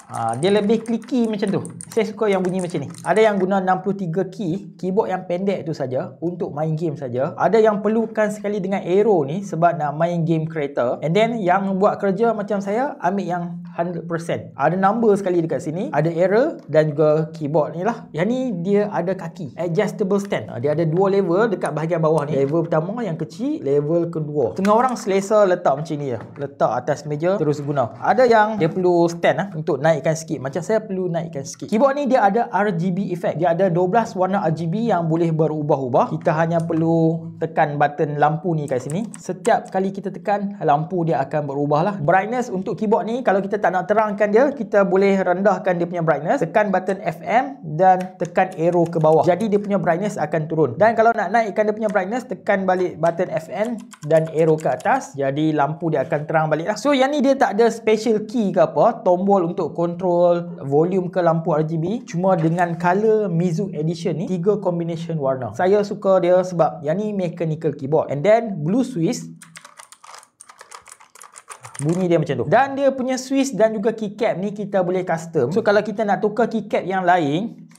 Dia lebih clicky macam tu. Saya suka yang bunyi macam ni. Ada yang guna 63 key, keyboard yang pendek tu saja untuk main game saja. Ada yang perlukan sekali dengan arrow ni sebab nak main game creator. And then yang buat kerja macam saya ambil yang 100%. Ada number sekali dekat sini, ada error dan juga keyboard ni lah. Yang ni dia ada kaki, adjustable stand. Dia ada dua level dekat bahagian bawah ni. Level pertama yang kecil, level kedua. Setengah orang selesa letak macam ni ya. Letak atas meja terus guna. Ada yang dia perlu stand untuk naikkan sikit. Macam saya perlu naikkan sikit. Keyboard ni dia ada RGB effect. Dia ada 12 warna RGB yang boleh berubah-ubah. Kita hanya perlu tekan button lampu ni kat sini. Setiap kali kita tekan, lampu dia akan berubah lah. Brightness untuk keyboard ni, kalau kita tak nak terangkan dia, kita boleh rendahkan dia punya brightness. Tekan button FM dan tekan arrow ke bawah. Jadi dia punya brightness akan turun. Dan kalau nak naikkan dia punya brightness, tekan balik button FM dan arrow ke atas. Jadi lampu dia akan terang balik lah. So yang ni dia tak ada special key ke apa, tombol untuk control volume ke lampu RGB. Cuma dengan color Mizu Edition ni 3 combination warna. Saya suka dia sebab yang ni mechanical keyboard. And then blue Swiss, bunyi dia macam tu. Dan dia punya Swiss dan juga keycap ni kita boleh custom. So kalau kita nak tukar keycap yang lain,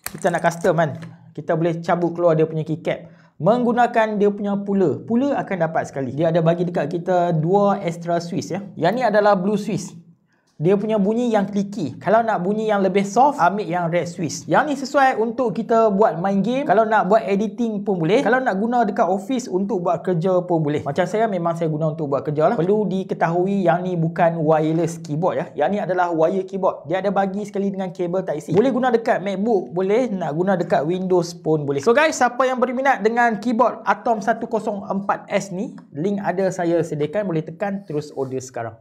kita nak custom kan, kita boleh cabut keluar dia punya keycap menggunakan dia punya puller. Puller akan dapat sekali. Dia ada bagi dekat kita 2 extra Swiss ya. Yang ni adalah blue Swiss. Dia punya bunyi yang clicky. Kalau nak bunyi yang lebih soft, ambil yang red Swiss. Yang ni sesuai untuk kita buat main game. Kalau nak buat editing pun boleh. Kalau nak guna dekat office untuk buat kerja pun boleh. Macam saya, memang saya guna untuk buat kerja lah. Perlu diketahui yang ni bukan wireless keyboard ya. Yang ni adalah wire keyboard. Dia ada bagi sekali dengan kabel Type-C. Boleh guna dekat MacBook, boleh. Nak guna dekat Windows pun boleh. So guys, siapa yang berminat dengan keyboard Atom 104S ni, link ada saya sediakan. Boleh tekan terus order sekarang.